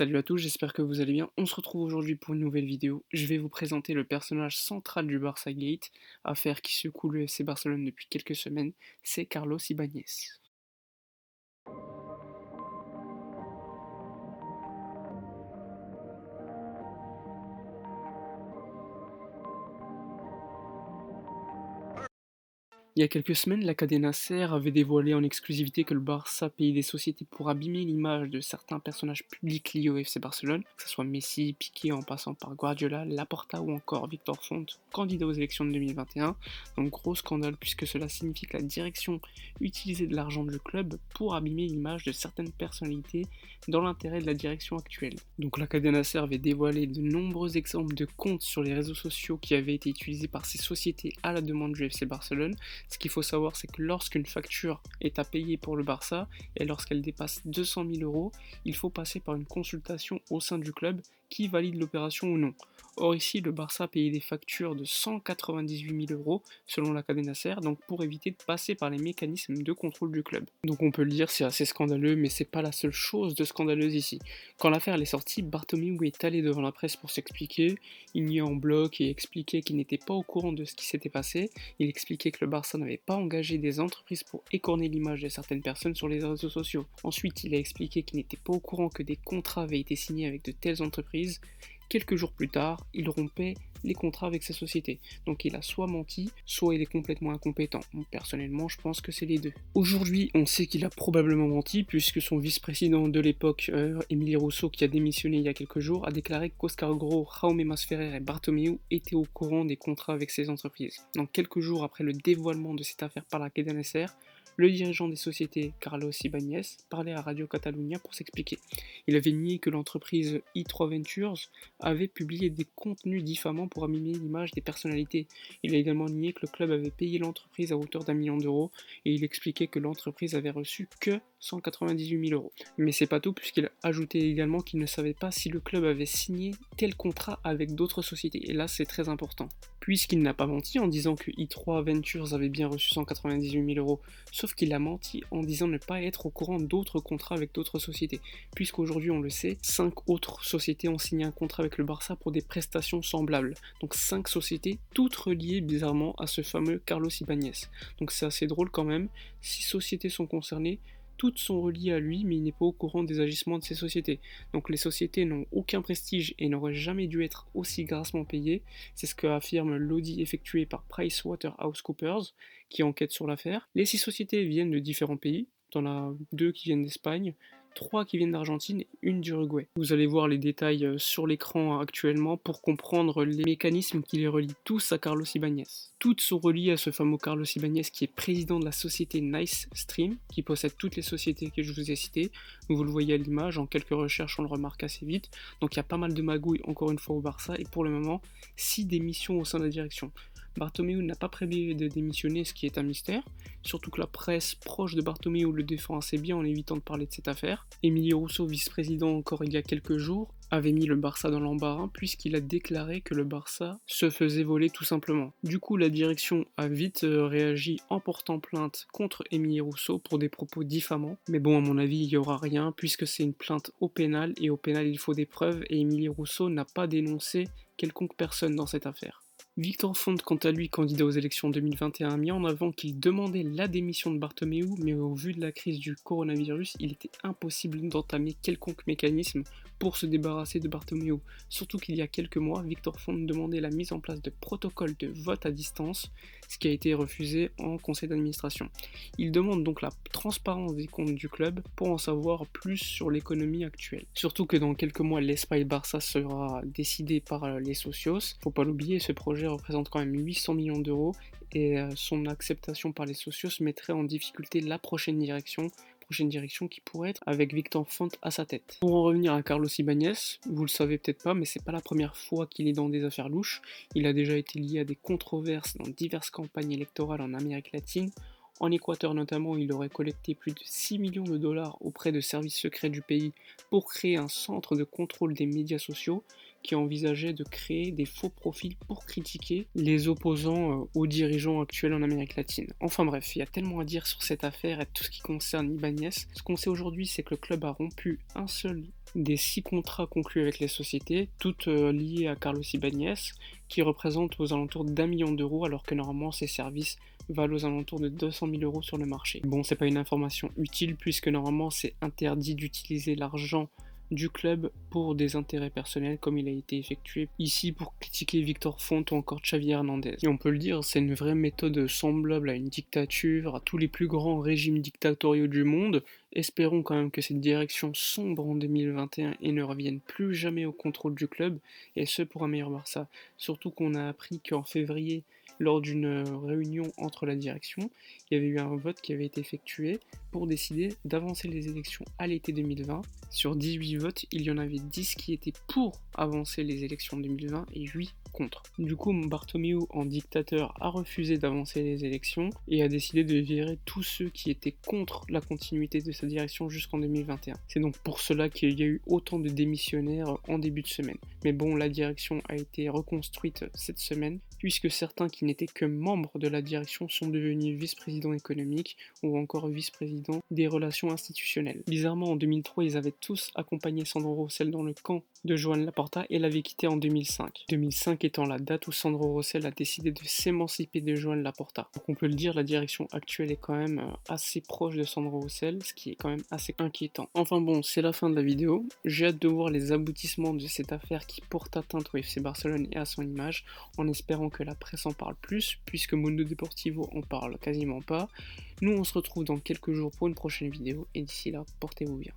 Salut à tous, j'espère que vous allez bien. On se retrouve aujourd'hui pour une nouvelle vidéo. Je vais vous présenter le personnage central du Barça Gate, affaire qui secoue le FC Barcelone depuis quelques semaines, c'est Carlos Ibáñez. Il y a quelques semaines, la Cadena Ser avait dévoilé en exclusivité que le Barça payait des sociétés pour abîmer l'image de certains personnages publics liés au FC Barcelone, que ce soit Messi, Piqué en passant par Guardiola, Laporta ou encore Victor Font, candidat aux élections de 2021. Donc gros scandale puisque cela signifie que la direction utilisait de l'argent du club pour abîmer l'image de certaines personnalités dans l'intérêt de la direction actuelle. Donc la Cadena Ser avait dévoilé de nombreux exemples de comptes sur les réseaux sociaux qui avaient été utilisés par ces sociétés à la demande du FC Barcelone. Ce qu'il faut savoir, c'est que lorsqu'une facture est à payer pour le Barça et lorsqu'elle dépasse 200 000 euros, il faut passer par une consultation au sein du club qui valide l'opération ou non. Or ici, le Barça payait des factures de 198 000 euros selon la Cadena Ser, donc pour éviter de passer par les mécanismes de contrôle du club. Donc on peut le dire, c'est assez scandaleux, mais c'est pas la seule chose de scandaleuse ici. Quand l'affaire est sortie, Bartomeu est allé devant la presse pour s'expliquer, il niait en bloc et expliquait qu'il n'était pas au courant de ce qui s'était passé, il expliquait que le Barça n'avait pas engagé des entreprises pour écorner l'image de certaines personnes sur les réseaux sociaux. Ensuite, il a expliqué qu'il n'était pas au courant que des contrats avaient été signés avec de telles entreprises. Quelques jours plus tard, il rompait les contrats avec sa société. Donc il a soit menti, soit il est complètement incompétent. Personnellement, je pense que c'est les deux. Aujourd'hui, on sait qu'il a probablement menti, puisque son vice-président de l'époque, Émilie Rousseau, qui a démissionné il y a quelques jours, a déclaré qu'Oscar Gros, Jaume Masferrer et Bartomeu étaient au courant des contrats avec ces entreprises. Donc quelques jours après le dévoilement de cette affaire par la Cadena Ser, le dirigeant des sociétés, Carlos Ibáñez, parlait à Radio Catalunya pour s'expliquer. Il avait nié que l'entreprise i3 Ventures avait publié des contenus diffamants pour abîmer l'image des personnalités. Il a également nié que le club avait payé l'entreprise à hauteur d'1 million d'euros et il expliquait que l'entreprise avait reçu que 198 000 euros. Mais c'est pas tout puisqu'il a ajouté également qu'il ne savait pas si le club avait signé tel contrat avec d'autres sociétés. Et là c'est très important. Puisqu'il n'a pas menti en disant que i3 Ventures avait bien reçu 198 000 euros, sauf qu'il a menti en disant ne pas être au courant d'autres contrats avec d'autres sociétés, puisqu'aujourd'hui on le sait, 5 autres sociétés ont signé un contrat avec le Barça pour des prestations semblables. Donc 5 sociétés, toutes reliées bizarrement à ce fameux Carlos Ibáñez. Donc c'est assez drôle quand même, 6 sociétés sont concernées, toutes sont reliées à lui, mais il n'est pas au courant des agissements de ces sociétés. Donc les sociétés n'ont aucun prestige et n'auraient jamais dû être aussi grassement payées. C'est ce qu'affirme l'audit effectué par PricewaterhouseCoopers, qui enquête sur l'affaire. Les 6 sociétés viennent de différents pays. T'en as 2 qui viennent d'Espagne, 3 qui viennent d'Argentine et une d'Uruguay. Vous allez voir les détails sur l'écran actuellement pour comprendre les mécanismes qui les relient tous à Carlos Ibáñez. Toutes sont reliées à ce fameux Carlos Ibáñez qui est président de la société Nice Stream, qui possède toutes les sociétés que je vous ai citées. Vous le voyez à l'image, en quelques recherches on le remarque assez vite. Donc il y a pas mal de magouilles encore une fois au Barça et pour le moment 6 démissions au sein de la direction. Bartomeu n'a pas prévu de démissionner, ce qui est un mystère, surtout que la presse proche de Bartomeu le défend assez bien en évitant de parler de cette affaire. Émilie Rousseau, vice-président encore il y a quelques jours, avait mis le Barça dans l'embarras puisqu'il a déclaré que le Barça se faisait voler tout simplement. Du coup, la direction a vite réagi en portant plainte contre Émilie Rousseau pour des propos diffamants. Mais bon, à mon avis, il n'y aura rien puisque c'est une plainte au pénal et au pénal il faut des preuves et Émilie Rousseau n'a pas dénoncé quelconque personne dans cette affaire. Victor Font, quant à lui, candidat aux élections 2021, a mis en avant qu'il demandait la démission de Bartomeu, mais au vu de la crise du coronavirus, il était impossible d'entamer quelconque mécanisme pour se débarrasser de Bartomeu. Surtout qu'il y a quelques mois, Victor Font demandait la mise en place de protocoles de vote à distance, ce qui a été refusé en conseil d'administration. Il demande donc la transparence des comptes du club pour en savoir plus sur l'économie actuelle. Surtout que dans quelques mois, l'Espagne Barça sera décidé par les socios. Faut pas l'oublier, ce projet représente quand même 800 millions d'euros et son acceptation par les socios mettrait en difficulté la prochaine direction qui pourrait être avec Victor Font à sa tête. Pour en revenir à Carlos Ibáñez, vous le savez peut-être pas, mais c'est pas la première fois qu'il est dans des affaires louches. Il a déjà été lié à des controverses dans diverses campagnes électorales en Amérique latine. En Équateur notamment, il aurait collecté plus de 6 millions de dollars auprès de services secrets du pays pour créer un centre de contrôle des médias sociaux qui envisageait de créer des faux profils pour critiquer les opposants aux dirigeants actuels en Amérique latine. Enfin bref, il y a tellement à dire sur cette affaire et tout ce qui concerne Ibáñez. Ce qu'on sait aujourd'hui, c'est que le club a rompu un seul des 6 contrats conclus avec les sociétés, toutes liées à Carlos Ibáñez, qui représentent aux alentours d'1 million d'euros, alors que normalement ces services valent aux alentours de 200 000 euros sur le marché. Bon, c'est pas une information utile puisque normalement c'est interdit d'utiliser l'argent du club pour des intérêts personnels comme il a été effectué ici pour critiquer Victor Font ou encore Xavi Hernandez. Et on peut le dire, c'est une vraie méthode semblable à une dictature, à tous les plus grands régimes dictatoriaux du monde. Espérons quand même que cette direction sombre en 2021 et ne revienne plus jamais au contrôle du club, et ce pour un meilleur Barça. Surtout qu'on a appris qu'en février, lors d'une réunion entre la direction, il y avait eu un vote qui avait été effectué pour décider d'avancer les élections à l'été 2020. Sur 18 votes, il y en avait 10 qui étaient pour avancer les élections 2020 et 8 contre. Du coup, Bartomeu, en dictateur, a refusé d'avancer les élections et a décidé de virer tous ceux qui étaient contre la continuité de sa direction jusqu'en 2021. C'est donc pour cela qu'il y a eu autant de démissionnaires en début de semaine. Mais bon, la direction a été reconstruite cette semaine, puisque certains qui n'étaient que membres de la direction sont devenus vice-présidents économiques ou encore vice-présidents des relations institutionnelles. Bizarrement, en 2003, ils avaient tous accompagné Sandro Rosell dans le camp de Joan Laporta et l'avaient quitté en 2005. 2005 étant la date où Sandro Rosell a décidé de s'émanciper de Joan Laporta. Donc on peut le dire, la direction actuelle est quand même assez proche de Sandro Rosell, ce qui est quand même assez inquiétant. Enfin bon, c'est la fin de la vidéo. J'ai hâte de voir les aboutissements de cette affaire qui porte atteinte au FC Barcelone et à son image, en espérant que la presse en parle plus, puisque Mundo Deportivo en parle quasiment pas. Nous on se retrouve dans quelques jours pour une prochaine vidéo, et d'ici là, portez-vous bien.